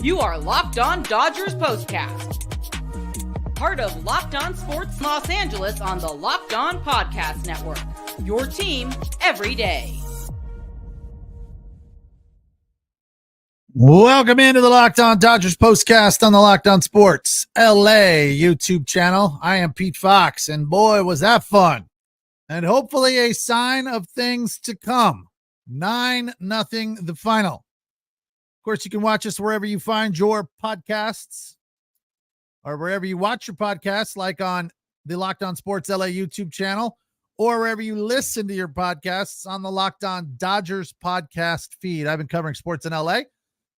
You are Locked On Dodgers Postcast, part of Locked On Sports Los Angeles on the Locked On Podcast Network. Your team every day. Welcome into the Locked On Dodgers Postcast on the Locked On Sports LA YouTube channel. I am Pete Fox, and boy, was that fun. And hopefully a sign of things to come. 9-0 the final. Of course, you can watch us wherever you find your podcasts or wherever you watch your podcasts, like on the Locked On Sports LA YouTube channel, or wherever you listen to your podcasts on the Locked On Dodgers podcast feed. I've been covering sports in LA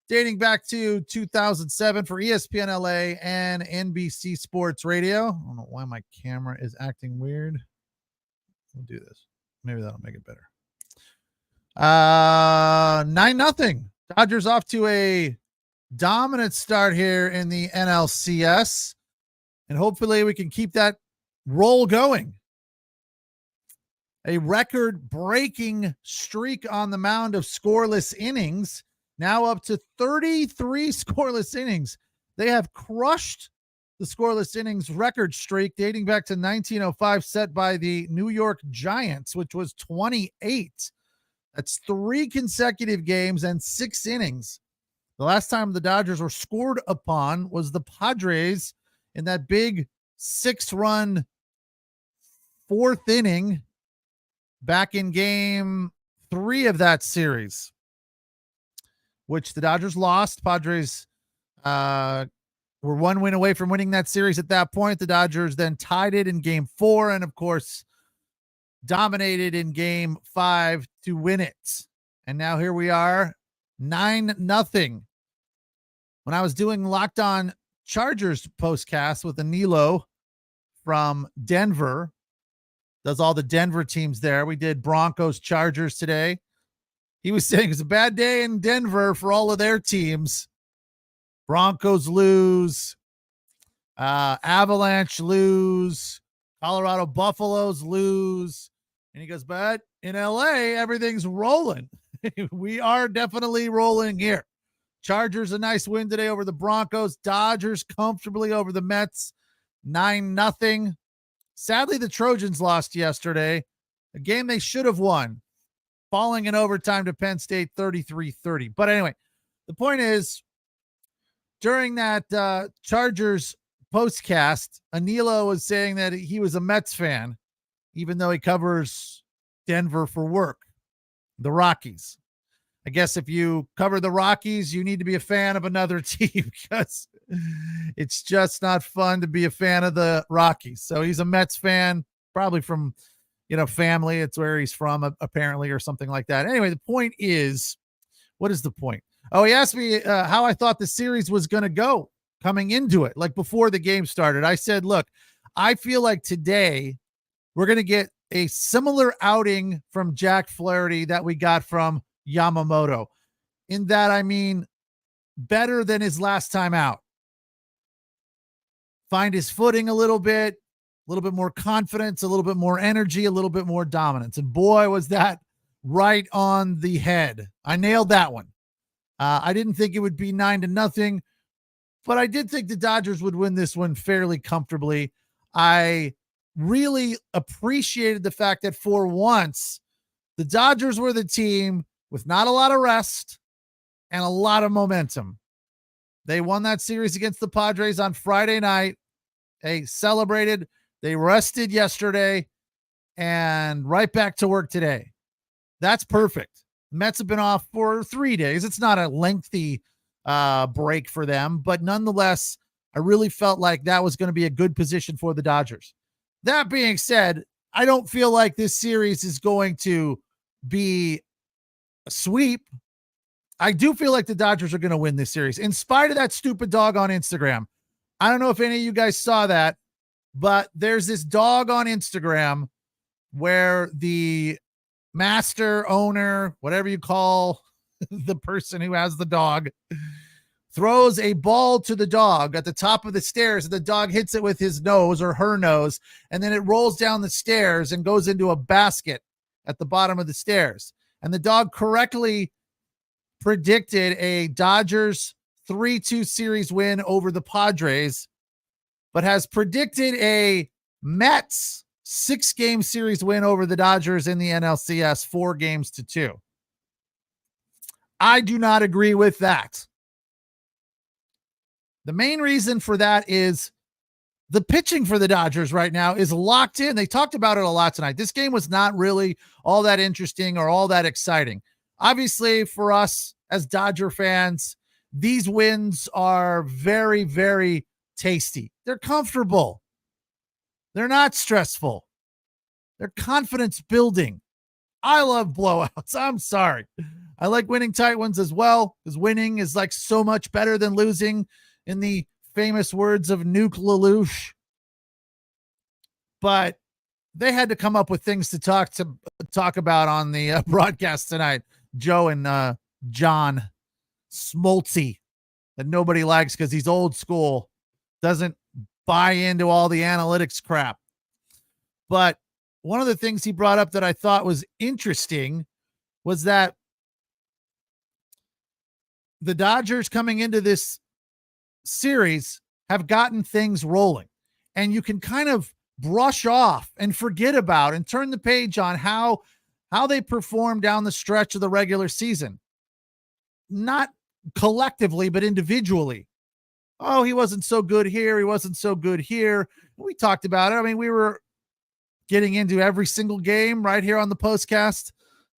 dating back to 2007 for ESPN LA and NBC Sports Radio. I don't know why my camera is acting weird. We'll do this. Maybe that'll make it better. 9-0. Dodgers off to a dominant start here in the NLCS, and hopefully we can keep that roll going. A record-breaking streak on the mound of scoreless innings, now up to 33 scoreless innings. They have crushed the scoreless innings record streak dating back to 1905, set by the New York Giants, which was 28. That's 3 consecutive games and 6 innings. The last time the Dodgers were scored upon was the Padres in that big 6-run 4th inning back in game 3 of that series, which the Dodgers lost. Padres were 1 win away from winning that series at that point. The Dodgers then tied it in game 4 and, of course, dominated in game 5 to win it. And now here we are, 9-0. When I was doing Locked On Chargers postcast with Anilo from Denver, does all the Denver teams there. We did Broncos Chargers today. He was saying it's a bad day in Denver for all of their teams. Broncos lose, Avalanche lose, Colorado Buffaloes lose. And he goes, but in LA, everything's rolling. We are definitely rolling here. Chargers, a nice win today over the Broncos. Dodgers comfortably over the Mets, 9-0. Sadly, the Trojans lost yesterday, a game they should have won, falling in overtime to Penn State 33-30. But anyway, the point is, during that Chargers postcast, Anilo was saying that he was a Mets fan, even though he covers Denver for work, the Rockies. I guess if you cover the Rockies, you need to be a fan of another team because it's just not fun to be a fan of the Rockies. So he's a Mets fan, probably from, family. It's where he's from, apparently, or something like that. Anyway, the point is, what is the point? Oh, he asked me how I thought the series was going to go coming into it, like before the game started. I said, look, I feel like today we're going to get a similar outing from Jack Flaherty that we got from Yamamoto. In that, I mean, better than his last time out. Find his footing a little bit more confidence, a little bit more energy, a little bit more dominance. And boy, was that right on the head. I nailed that one. I didn't think it would be 9-0, but I did think the Dodgers would win this one fairly comfortably. I really appreciated the fact that for once, the Dodgers were the team with not a lot of rest and a lot of momentum. They won that series against the Padres on Friday night. They celebrated. They rested yesterday and right back to work today. That's perfect. Mets have been off for 3 days. It's not a lengthy break for them, but nonetheless, I really felt like that was going to be a good position for the Dodgers. That being said, I don't feel like this series is going to be a sweep. I do feel like the Dodgers are going to win this series, in spite of that stupid dog on Instagram. I don't know if any of you guys saw that, but there's this dog on Instagram where the master, owner, whatever you call the person who has the dog, throws a ball to the dog at the top of the stairs, and the dog hits it with his nose or her nose, and then it rolls down the stairs and goes into a basket at the bottom of the stairs. And the dog correctly predicted a Dodgers 3-2 series win over the Padres, but has predicted a Mets 6-game series win over the Dodgers in the NLCS 4-2. I do not agree with that. The main reason for that is the pitching for the Dodgers right now is locked in. They talked about it a lot tonight. This game was not really all that interesting or all that exciting. Obviously, for us as Dodger fans, these wins are very, very tasty. They're comfortable. They're not stressful. They're confidence building. I love blowouts. I'm sorry. I like winning tight ones as well, because winning is like so much better than losing, in the famous words of Nuke Lelouch. But they had to come up with things to talk about on the broadcast tonight. Joe and John Smoltzy, that nobody likes because he's old school, doesn't buy into all the analytics crap. But one of the things he brought up that I thought was interesting was that the Dodgers coming into this series have gotten things rolling, and you can kind of brush off and forget about and turn the page on how they perform down the stretch of the regular season. Not collectively, but individually. Oh, he wasn't so good here. He wasn't so good here. We talked about it. I mean, we were getting into every single game right here on the postcast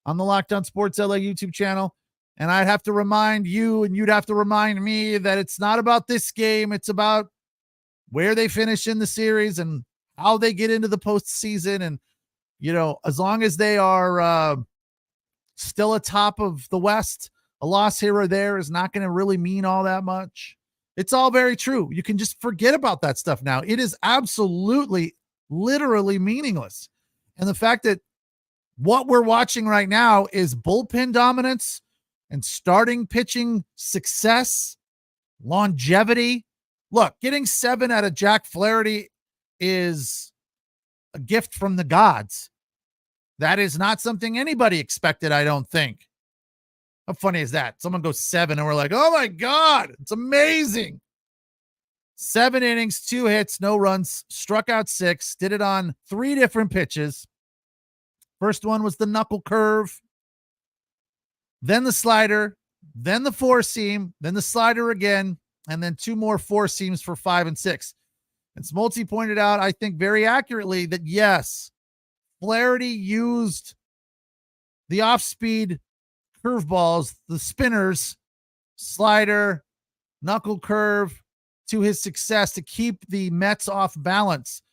on the Locked On Sports LA YouTube channel. And I'd have to remind you, and you'd have to remind me, that it's not about this game. It's about where they finish in the series and how they get into the postseason. And, you know, as long as they are still atop of the West, a loss here or there is not going to really mean all that much. It's all very true. You can just forget about that stuff now. It is absolutely, literally meaningless. And the fact that what we're watching right now is bullpen dominance and starting pitching success, longevity. Look, getting 7 out of Jack Flaherty is a gift from the gods. That is not something anybody expected, I don't think. How funny is that? Someone goes 7 and we're like, oh my God, it's amazing. 7 innings, 2 hits, no runs, struck out 6, did it on 3 different pitches. First one was the knuckle curve, then the slider, then the 4-seam, then the slider again, and then 2 more 4-seams for 5 and 6. And Smoltzy pointed out, I think very accurately, that yes, Flaherty used the off-speed curveballs, the spinners, slider, knuckle curve, to his success to keep the Mets off balance.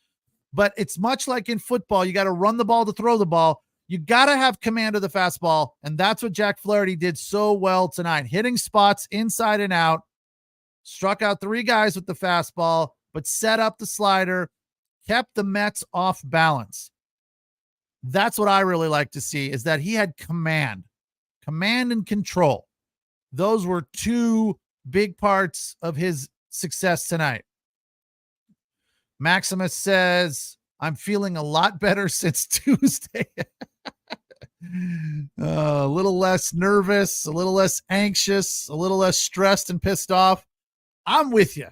But it's much like in football. You got to run the ball to throw the ball. You got to have command of the fastball, and that's what Jack Flaherty did so well tonight, hitting spots inside and out, struck out 3 guys with the fastball, but set up the slider, kept the Mets off balance. That's what I really like to see, is that he had command and control. Those were 2 big parts of his success tonight. Maximus says, I'm feeling a lot better since Tuesday. A little less nervous, a little less anxious, a little less stressed and pissed off. I'm with you.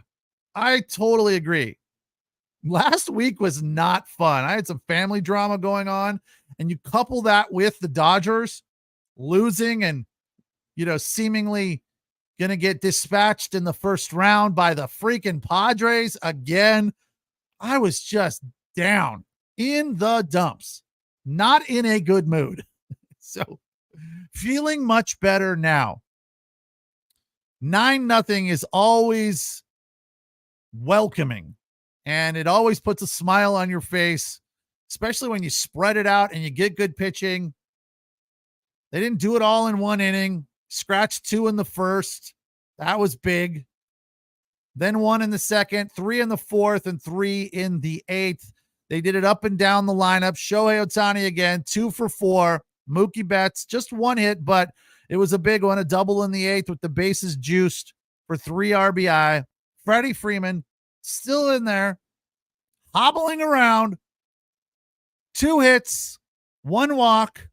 I totally agree. Last week was not fun. I had some family drama going on, and you couple that with the Dodgers losing and, you know, seemingly going to get dispatched in the first round by the freaking Padres again. I was just down in the dumps, not in a good mood. So feeling much better now. 9-0 is always welcoming, and it always puts a smile on your face, especially when you spread it out and you get good pitching. They didn't do it all in 1 inning. Scratched 2 in the first. That was big. Then 1 in the second, 3 in the fourth, and 3 in the 8th. They did it up and down the lineup. Shohei Ohtani again, 2 for 4. Mookie Betts, just 1 hit, but it was a big one, a double in the 8th with the bases juiced for 3 RBI. Freddie Freeman still in there, hobbling around. 2 hits, 1 walk,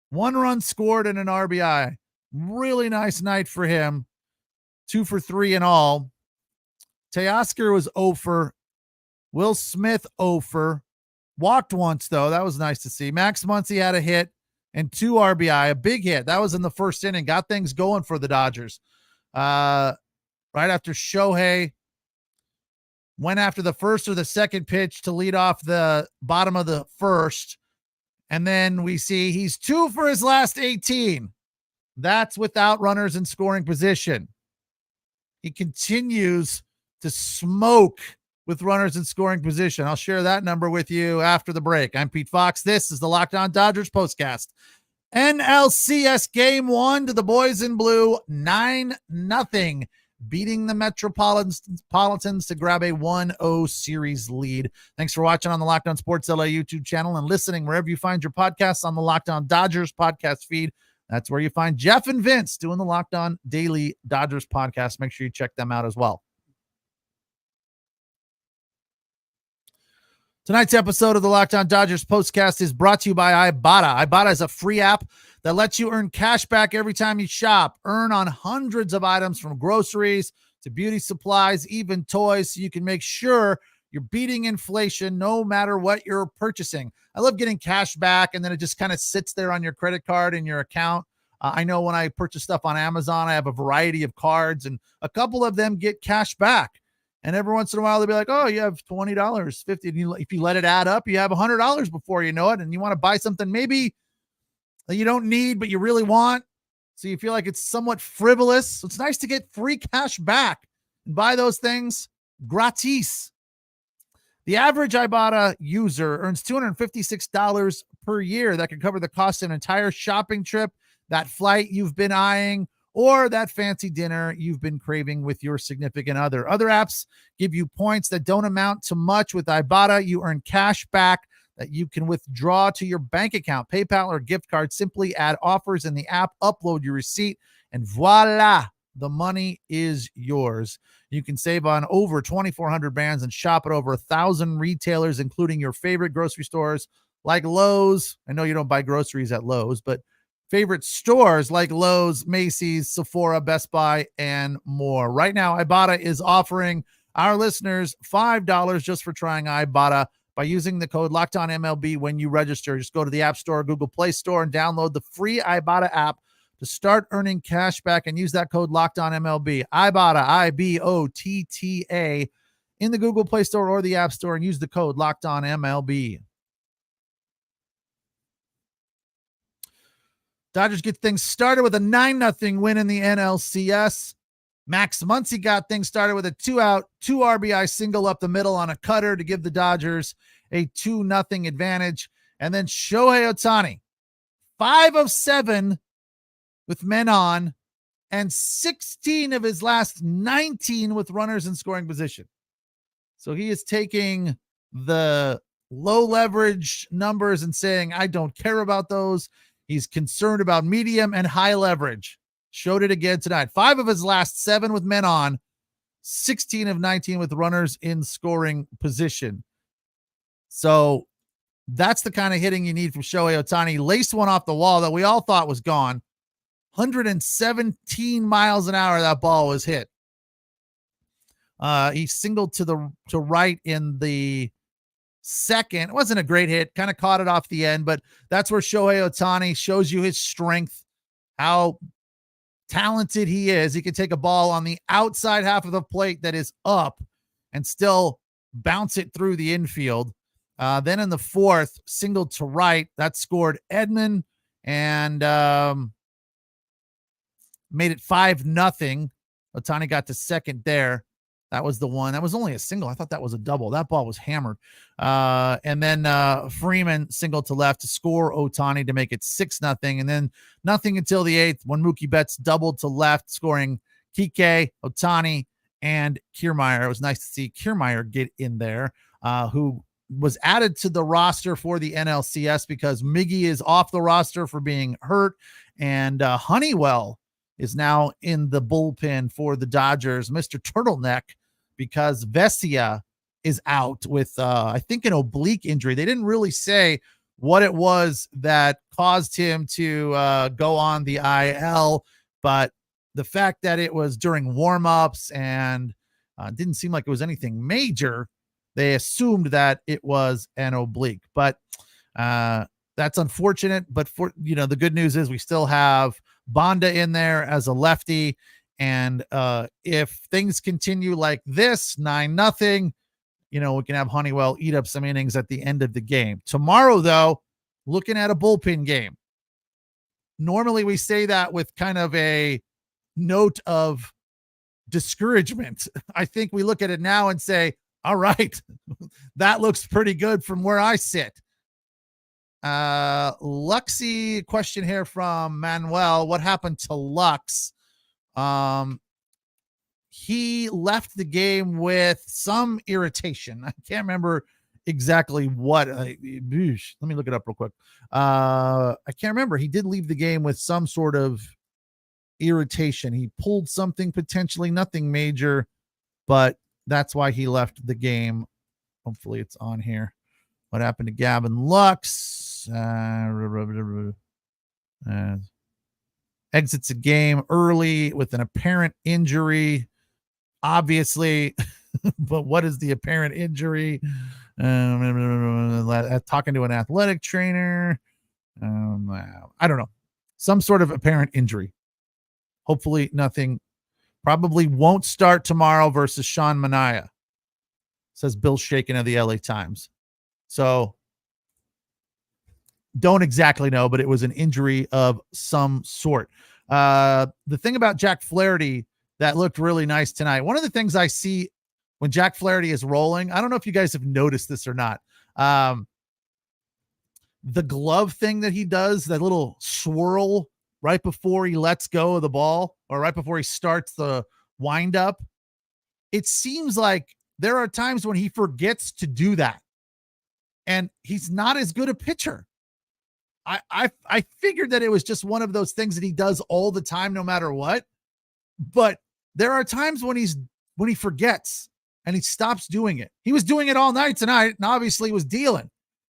1 run scored, and an RBI. Really nice night for him. 2 for 3 in all. Teoscar was 0 for. Will Smith 0 for. Walked once, though. That was nice to see. Max Muncy had a hit and 2 RBI, a big hit. That was in the first inning. Got things going for the Dodgers. Right after Shohei went after the first or the second pitch to lead off the bottom of the first. And then we see he's 2 for his last 18. That's without runners in scoring position. He continues to smoke with runners in scoring position. I'll share that number with you after the break. I'm Pete Fox. This is the Locked On Dodgers postcast. NLCS Game 1 to the boys in blue, 9-0, beating the Metropolitans to grab a 1-0 series lead. Thanks for watching on the Locked On Sports LA YouTube channel and listening wherever you find your podcasts on the Locked On Dodgers podcast feed. That's where you find Jeff and Vince doing the Locked On Daily Dodgers podcast. Make sure you check them out as well. Tonight's episode of the Locked On Dodgers postcast is brought to you by Ibotta. Ibotta is a free app that lets you earn cash back every time you shop. Earn on hundreds of items from groceries to beauty supplies, even toys, so you can make sure you're beating inflation no matter what you're purchasing. I love getting cash back, and then it just kind of sits there on your credit card in your account. I know when I purchase stuff on Amazon, I have a variety of cards, and a couple of them get cash back. And every once in a while, they'll be like, oh, you have $20, $50. If you let it add up, you have $100 before you know it. And you want to buy something maybe that you don't need, but you really want. So you feel like it's somewhat frivolous. So it's nice to get free cash back and buy those things gratis. The average Ibotta user earns $256 per year. That can cover the cost of an entire shopping trip, that flight you've been eyeing, or that fancy dinner you've been craving with your significant other. Other apps give you points that don't amount to much. With Ibotta, you earn cash back that you can withdraw to your bank account, PayPal, or gift card. Simply add offers in the app, upload your receipt, and voila, the money is yours. You can save on over 2,400 brands and shop at over 1,000 retailers, including your favorite grocery stores like Lowe's. I know you don't buy groceries at Lowe's, but favorite stores like Lowe's, Macy's, Sephora, Best Buy, and more. Right now, Ibotta is offering our listeners $5 just for trying Ibotta by using the code LOCKEDONMLB when you register. Just go to the App Store, Google Play Store, and download the free Ibotta app to start earning cash back and use that code LOCKEDONMLB. Ibotta, IBOTTA, in the Google Play Store or the App Store, and use the code LOCKEDONMLB. Dodgers get things started with a 9-0 win in the NLCS. Max Muncy got things started with a 2-out, 2 RBI single up the middle on a cutter to give the Dodgers a 2-0 advantage. And then Shohei Ohtani, 5 of 7 with men on, and 16 of his last 19 with runners in scoring position. So he is taking the low leverage numbers and saying, I don't care about those. He's concerned about medium and high leverage. Showed it again tonight. 5 of his last 7 with men on, 16 of 19 with runners in scoring position. So that's the kind of hitting you need from Shohei Ohtani. Laced one off the wall that we all thought was gone. 117 miles an hour that ball was hit. He singled to right in the second. It wasn't a great hit, kind of caught it off the end, but that's where Shohei Ohtani shows you his strength, how talented he is. He can take a ball on the outside half of the plate that is up and still bounce it through the infield. Then in the fourth, singled to right, that scored Edman and made it 5-0. Ohtani got to second there. That was the one. That was only a single. I thought that was a double. That ball was hammered. And then Freeman singled to left to score Ohtani to make it 6-0. And then nothing until the 8th when Mookie Betts doubled to left, scoring Kike, Ohtani, and Kiermaier. It was nice to see Kiermaier get in there, who was added to the roster for the NLCS because Miggy is off the roster for being hurt. And Honeywell is now in the bullpen for the Dodgers, Mr. Turtleneck, because Vesia is out with, I think, an oblique injury. They didn't really say what it was that caused him to go on the IL, but the fact that it was during warm-ups and didn't seem like it was anything major, they assumed that it was an oblique. But that's unfortunate. But for the good news is we still have Bonda in there as a lefty. And if things continue like this, 9-0, we can have Honeywell eat up some innings at the end of the game. Tomorrow, though, looking at a bullpen game. Normally we say that with kind of a note of discouragement. I think we look at it now and say, all right, that looks pretty good from where I sit. Luxy question here from Manuel. What happened to Lux? He left the game with some irritation. I can't remember exactly what. Let me look it up real quick. I can't remember. He did leave the game with some sort of irritation. He pulled something, potentially nothing major, but that's why he left the game. Hopefully it's on here. What happened to Gavin Lux? Exits a game early with an apparent injury, obviously. But what is the apparent injury? Talking to an athletic trainer. I don't know. Some sort of apparent injury. Hopefully nothing. Probably won't start tomorrow versus Sean Manaea, says Bill Shaken of the LA Times. So don't exactly know, but it was an injury of some sort. The thing about Jack Flaherty that looked really nice tonight, one of the things I see when Jack Flaherty is rolling, I don't know if you guys have noticed this or not. The glove thing that he does, that little swirl right before he lets go of the ball or right before he starts the wind up. It seems like there are times when he forgets to do that. And he's not as good a pitcher. I figured that it was just one of those things that he does all the time, no matter what. But there are times when he forgets and he stops doing it. He was doing it all night tonight and obviously was dealing.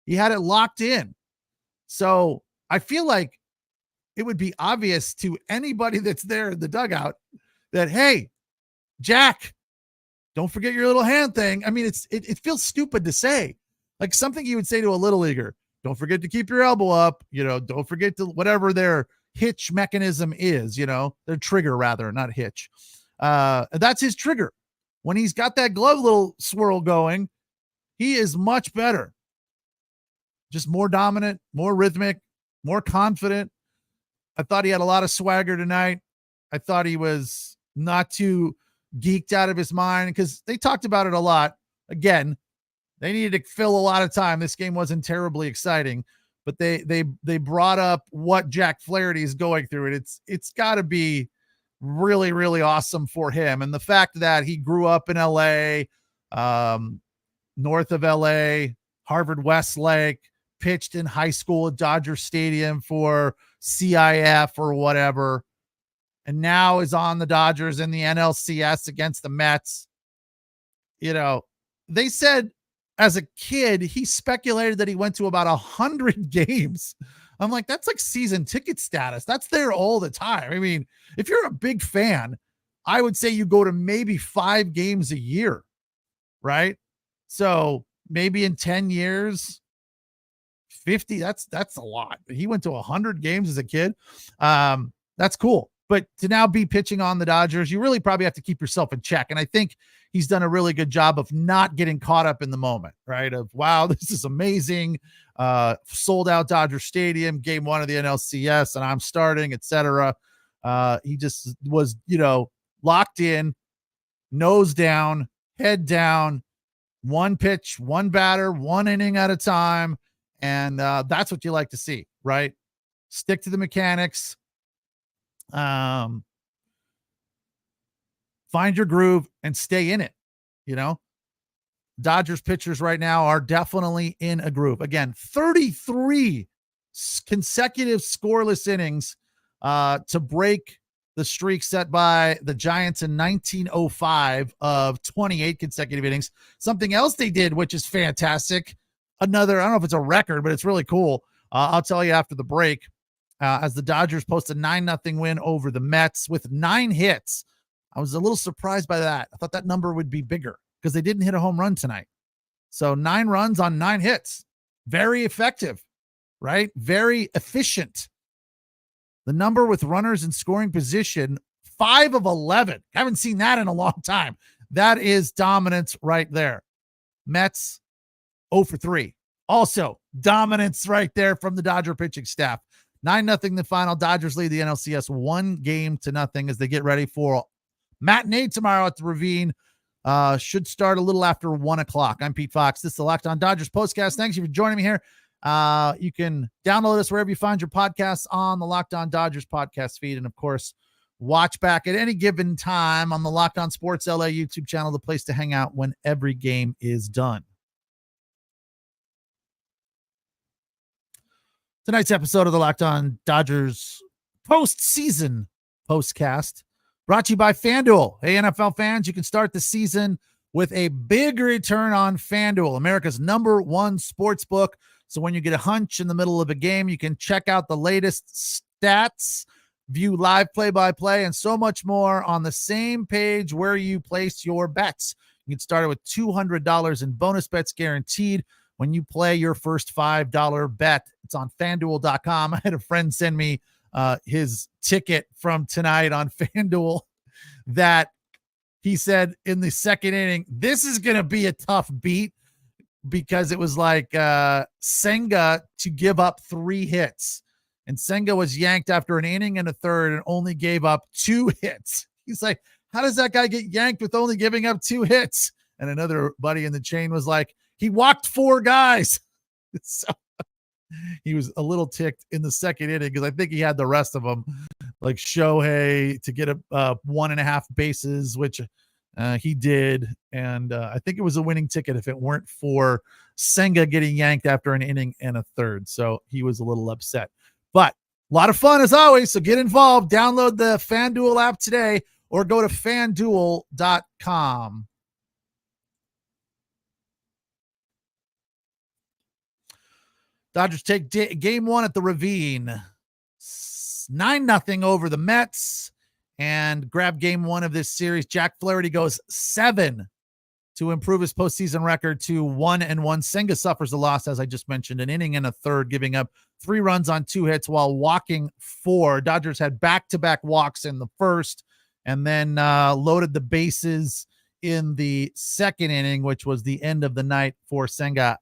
He had it locked in. So I feel like it would be obvious to anybody that's there in the dugout that, hey, Jack, don't forget your little hand thing. I mean, it feels stupid to say, like something you would say to a little leaguer. Don't forget to keep your elbow up. Don't forget to whatever their hitch mechanism is, their trigger rather, not hitch. That's his trigger. When he's got that glove little swirl going, he is much better. Just more dominant, more rhythmic, more confident. I thought he had a lot of swagger tonight. I thought he was not too geeked out of his mind because they talked about it a lot. Again, they needed to fill a lot of time. This game wasn't terribly exciting, but they brought up what Jack Flaherty is going through. And it's got to be really, really awesome for him. And the fact that he grew up in LA, north of LA, Harvard Westlake, pitched in high school at Dodger Stadium for CIF or whatever, and now is on the Dodgers in the NLCS against the Mets. They said as a kid, he speculated that he went to about 100 games. I'm like, that's like season ticket status. That's there all the time. I mean, if you're a big fan, I would say you go to maybe 5 games a year, right? So maybe in 10 years, 50, that's a lot. He went to 100 games as a kid. That's cool. But to now be pitching on the Dodgers, you really probably have to keep yourself in check. And I think he's done a really good job of not getting caught up in the moment, right? Of, wow, this is amazing. Sold out Dodger Stadium, game 1 of the NLCS, and I'm starting, etc. He just was, locked in, nose down, head down, one pitch, one batter, one inning at a time. And that's what you like to see, right? Stick to the mechanics. Find your groove and stay in it. Dodgers pitchers right now are definitely in a groove. Again, 33 consecutive scoreless innings to break the streak set by the Giants in 1905 of 28 consecutive innings. Something else they did, which is fantastic. I don't know if it's a record, but it's really cool. I'll tell you after the break. as the Dodgers post a 9-0 win over the Mets with 9 hits. I was a little surprised by that. I thought that number would be bigger because they didn't hit a home run tonight. So 9 runs on 9 hits. Very effective, right? Very efficient. The number with runners in scoring position, 5 of 11. Haven't seen that in a long time. That is dominance right there. Mets 0 for 3. Also, dominance right there from the Dodger pitching staff. 9-0 the final. Dodgers lead the NLCS 1-0 as they get ready for matinee tomorrow at the Ravine. Should start a little after 1 o'clock. I'm Pete Fox. This is the Locked On Dodgers postcast. Thanks you for joining me here. You can download us wherever you find your podcasts on the Locked On Dodgers podcast feed. And of course, watch back at any given time on the Locked On Sports LA YouTube channel, the place to hang out when every game is done. Tonight's episode of the Locked On Dodgers postseason postcast brought to you by FanDuel. Hey, NFL fans, you can start the season with a big return on FanDuel, America's #1 sports book. So when you get a hunch in the middle of a game, you can check out the latest stats, view live play-by-play, and so much more on the same page where you place your bets. You can start it with $200 in bonus bets guaranteed when you play your first $5 bet. It's on FanDuel.com. I had a friend send me his ticket from tonight on FanDuel that he said in the second inning, this is going to be a tough beat because it was like Senga to give up 3 hits. And Senga was yanked after an inning and a third and only gave up 2 hits. He's like, how does that guy get yanked with only giving up 2 hits? And another buddy in the chain was like, he walked 4 guys. So he was a little ticked in the second inning because I think he had the rest of them, like Shohei to get a 1.5 bases, which he did. And I think it was a winning ticket if it weren't for Senga getting yanked after an inning and a third. So he was a little upset. But a lot of fun as always. So get involved. Download the FanDuel app today or go to FanDuel.com. Dodgers take game 1 at the Ravine. 9-0 over the Mets and grab game 1 of this series. Jack Flaherty goes 7 to improve his postseason record to 1-1. Senga suffers a loss, as I just mentioned, an inning and a third, giving up 3 runs on 2 hits while walking 4. Dodgers had back-to-back walks in the first and then loaded the bases in the second inning, which was the end of the night for Senga.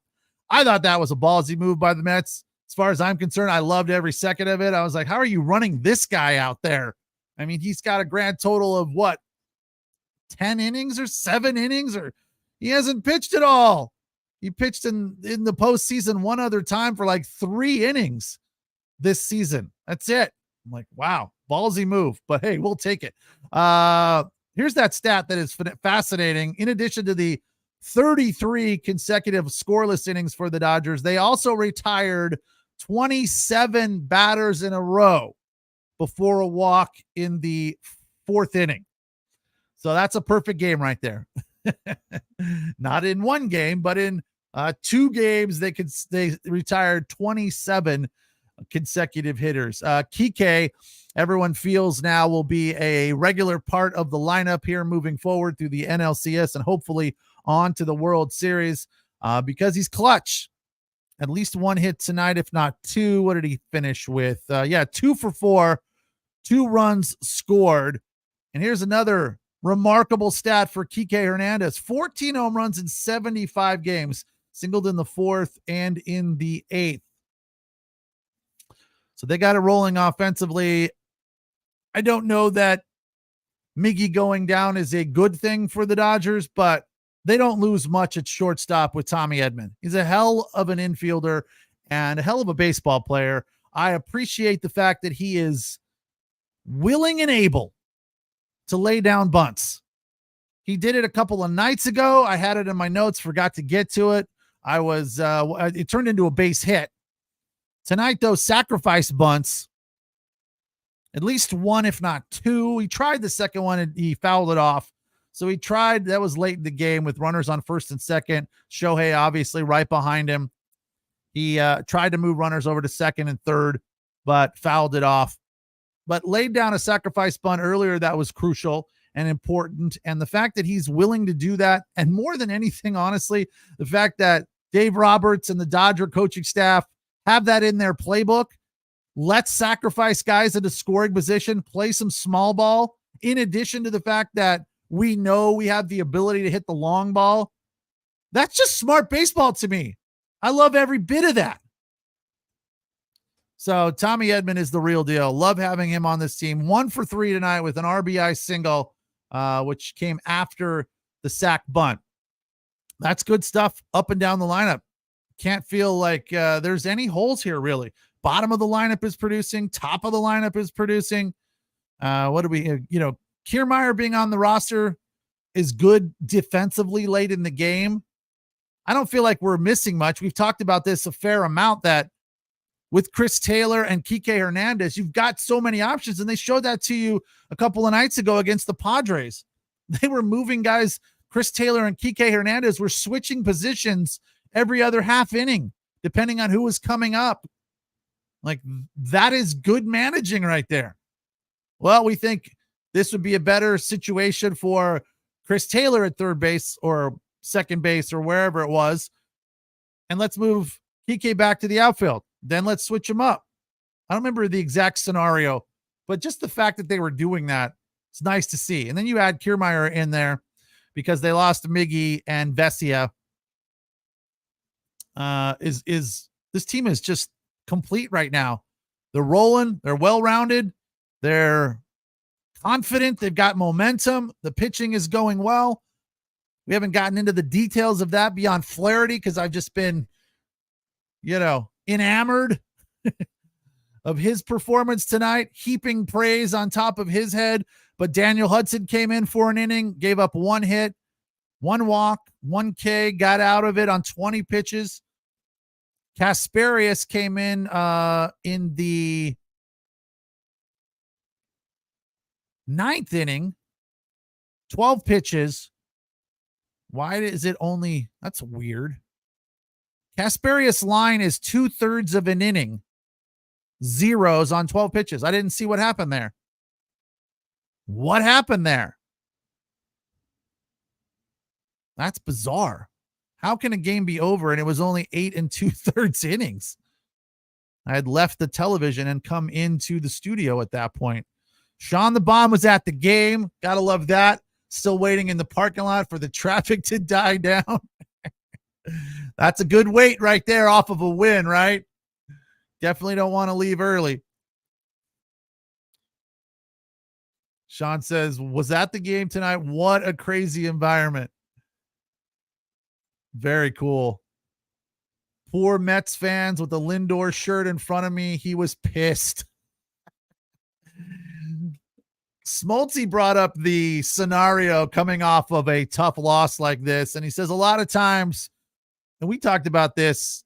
I thought that was a ballsy move by the Mets. As far as I'm concerned, I loved every second of it. I was like, how are you running this guy out there? I mean, he's got a grand total of what, 10 innings or 7 innings, or he hasn't pitched at all. He pitched in the postseason one other time for like 3 innings this season. That's it. I'm like, wow, ballsy move, but hey, we'll take it. Here's that stat that is fascinating. In addition to the 33 consecutive scoreless innings for the Dodgers, they also retired 27 batters in a row before a walk in the 4th inning. So that's a perfect game right there. Not in one game, but in 2 games, they retired 27 consecutive hitters. Kike, everyone feels now will be a regular part of the lineup here moving forward through the NLCS and hopefully on to the World Series because he's clutch. At least 1 hit tonight, if not 2. What did he finish with? 2 for 4, 2 runs scored. And here's another remarkable stat for Kike Hernandez: 14 home runs in 75 games, singled in the 4th and in the 8th. So they got it rolling offensively. I don't know that Miggy going down is a good thing for the Dodgers, but they don't lose much at shortstop with Tommy Edman. He's a hell of an infielder and a hell of a baseball player. I appreciate the fact that he is willing and able to lay down bunts. He did it a couple of nights ago. I had it in my notes, forgot to get to it. It turned into a base hit. Tonight, though, sacrifice bunts. At least 1, if not 2. He tried the second one and he fouled it off. So he tried, that was late in the game with runners on 1st and 2nd. Shohei obviously right behind him. He tried to move runners over to 2nd and 3rd, but fouled it off. But laid down a sacrifice bunt earlier that was crucial and important. And the fact that he's willing to do that, and more than anything, honestly, the fact that Dave Roberts and the Dodger coaching staff have that in their playbook. Let's sacrifice guys at a scoring position, play some small ball, in addition to the fact that we know we have the ability to hit the long ball. That's just smart baseball to me. I love every bit of that. So Tommy Edman is the real deal. Love having him on this team. 1 for 3 tonight with an RBI single, which came after the sack bunt. That's good stuff up and down the lineup. Can't feel like there's any holes here, really. Bottom of the lineup is producing. Top of the lineup is producing. What do we, Kiermaier being on the roster is good defensively late in the game. I don't feel like we're missing much. We've talked about this a fair amount, that with Chris Taylor and Kike Hernandez, you've got so many options, and they showed that to you a couple of nights ago against the Padres. They were moving guys. Chris Taylor and Kike Hernandez were switching positions every other half inning, depending on who was coming up. Like, that is good managing right there. Well, we think this would be a better situation for Chris Taylor at third base or second base or wherever it was. And let's move Kike back to the outfield. Then let's switch him up. I don't remember the exact scenario, but just the fact that they were doing that, it's nice to see. And then you add Kiermaier in there because they lost Miggy and Vesia. This team is just complete right now. They're rolling. They're well-rounded. They're confident. They've got momentum. The pitching is going well. We haven't gotten into the details of that beyond Flaherty because I've just been, enamored of his performance tonight, heaping praise on top of his head. But Daniel Hudson came in for an inning, gave up 1 hit, 1 walk, 1 K, got out of it on 20 pitches. Kasperius came in the 9th inning, 12 pitches. Why is it only, that's weird. Kasperius' line is 2/3 of an inning, zeros on 12 pitches. I didn't see what happened there. What happened there? That's bizarre. How can a game be over and it was only 8 2/3 innings? I had left the television and come into the studio at that point. Sean the Bomb was at the game. Gotta love that. Still waiting in the parking lot for the traffic to die down. That's a good wait right there off of a win, right? Definitely don't want to leave early. Sean says, was that the game tonight? What a crazy environment. Very cool. Poor Mets fans with the Lindor shirt in front of me. He was pissed. Smoltzy brought up the scenario coming off of a tough loss like this. And he says a lot of times, and we talked about this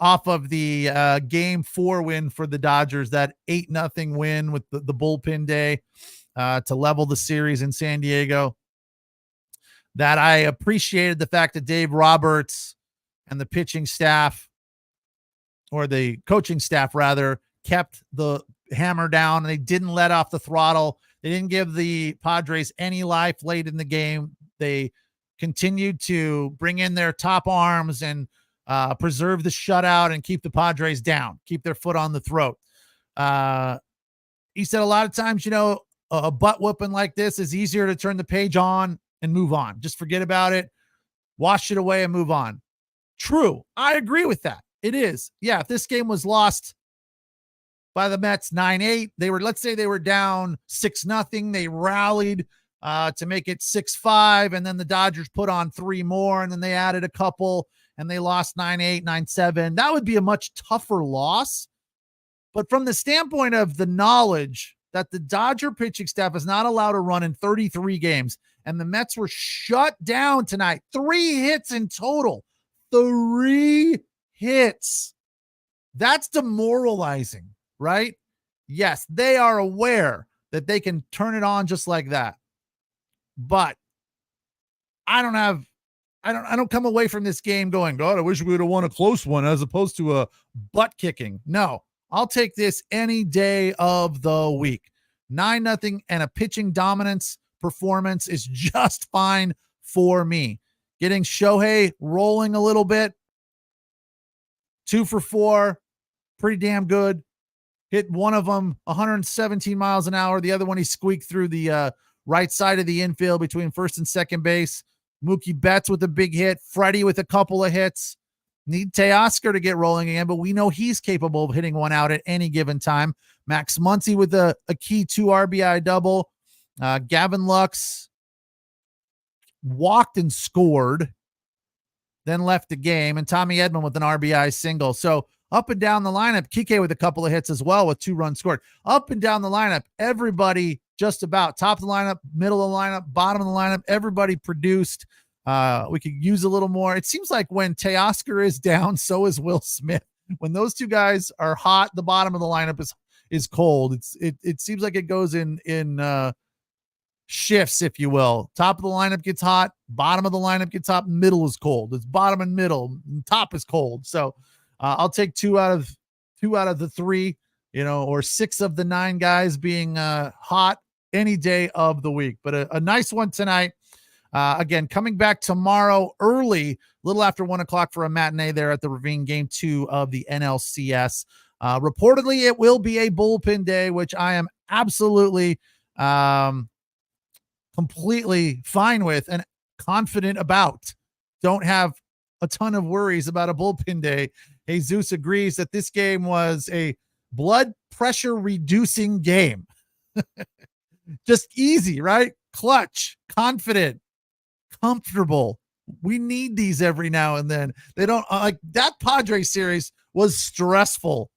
off of the game 4 win for the Dodgers, that 8-0 win with the bullpen day to level the series in San Diego, that I appreciated the fact that Dave Roberts and the pitching staff, or the coaching staff rather, kept the hammer down and they didn't let off the throttle. They didn't give the Padres any life late in the game. They continued to bring in their top arms and preserve the shutout and keep the Padres down, keep their foot on the throat. He said a lot of times, a butt whooping like this is easier to turn the page on and move on. Just forget about it, wash it away and move on. True. I agree with that. It is. Yeah. If this game was lost by the Mets 9-8, let's say they were down 6-0. They rallied to make it 6-5. And then the Dodgers put on 3 more and then they added a couple and they lost 9-8, 9-7. That would be a much tougher loss. But from the standpoint of the knowledge that the Dodger pitching staff is not allowed to run in 33 games, and the Mets were shut down tonight, 3 hits in total, 3 hits. That's demoralizing, right? Yes, they are aware that they can turn it on just like that. But I don't come away from this game going, God, I wish we would have won a close one as opposed to a butt kicking. No, I'll take this any day of the week. 9-0 and a pitching dominance performance is just fine for me. Getting Shohei rolling a little bit. 2 for 4. Pretty damn good. Hit one of them 117 miles an hour. The other one he squeaked through the right side of the infield between first and second base. Mookie Betts with a big hit. Freddie with a couple of hits. Need Teoscar to get rolling again, but we know he's capable of hitting one out at any given time. Max Muncy with a key 2 RBI double. Gavin Lux walked and scored, then left the game, and Tommy Edman with an RBI single. So up and down the lineup, Kike with a couple of hits as well with 2 runs scored. Up and down the lineup, everybody just about top of the lineup, middle of the lineup, bottom of the lineup, everybody produced. We could use a little more. It seems like when Teoscar is down, so is Will Smith. When those two guys are hot, the bottom of the lineup is cold. It seems like it goes in shifts, if you will. Top of the lineup gets hot, bottom of the lineup gets hot, middle is cold. It's bottom and middle, and top is cold. So I'll take 2 out of the 3, or 6 of the 9 guys being hot any day of the week. But a nice one tonight. Again, coming back tomorrow early, a little after 1:00 for a matinee there at the Ravine Game 2 of the NLCS. Reportedly, it will be a bullpen day, which I am absolutely completely fine with and confident about. Don't have a ton of worries about a bullpen day. Jesus agrees that this game was a blood pressure reducing game. Just easy, right? Clutch, confident, comfortable. We need these every now and then. They don't like that. Padres series was stressful,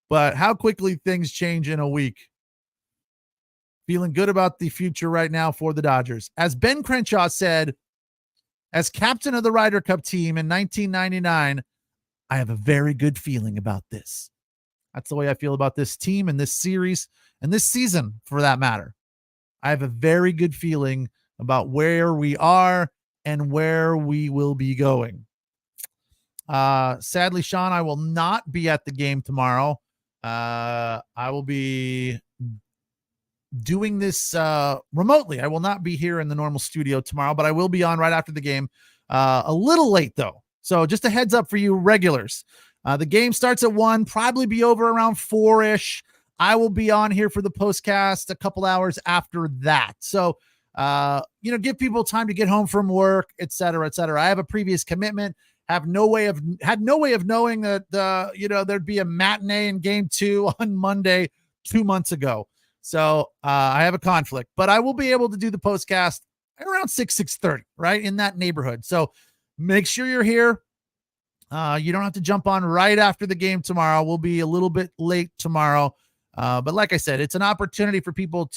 but how quickly things change in a week. Feeling good about the future right now for the Dodgers. As Ben Crenshaw said, as captain of the Ryder Cup team in 1999, I have a very good feeling about this. That's the way I feel about this team and this series and this season, for that matter. I have a very good feeling about where we are and where we will be going. Sadly, Sean, I will not be at the game tomorrow. I will be doing this remotely. I will not be here in the normal studio tomorrow, but I will be on right after the game. A little late, though. So just a heads up for you regulars. The game starts at 1, probably be over around 4-ish. I will be on here for the postcast a couple hours after that. So, give people time to get home from work, et cetera, et cetera. I have a previous commitment, had no way of knowing that, there'd be a matinee in game 2 on Monday 2 months ago. So I have a conflict, but I will be able to do the postcast around 6:30, right in that neighborhood. So make sure you're here. You don't have to jump on right after the game tomorrow. We'll be a little bit late tomorrow. But like I said, it's an opportunity for people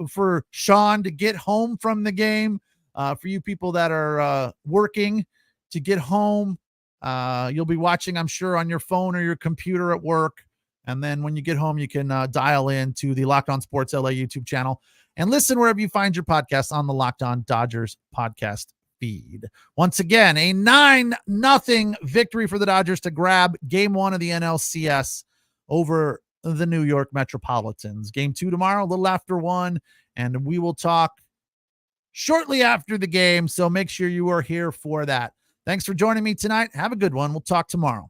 for Sean to get home from the game, for you people that are working to get home. You'll be watching, I'm sure, on your phone or your computer at work. And then when you get home, you can dial in to the Locked On Sports LA YouTube channel and listen wherever you find your podcast on the Locked On Dodgers podcast feed. Once again, a 9-0 victory for the Dodgers to grab game 1 of the NLCS over the New York Metropolitans. Game 2 tomorrow, a little after 1, and we will talk shortly after the game. So make sure you are here for that. Thanks for joining me tonight. Have a good one. We'll talk tomorrow.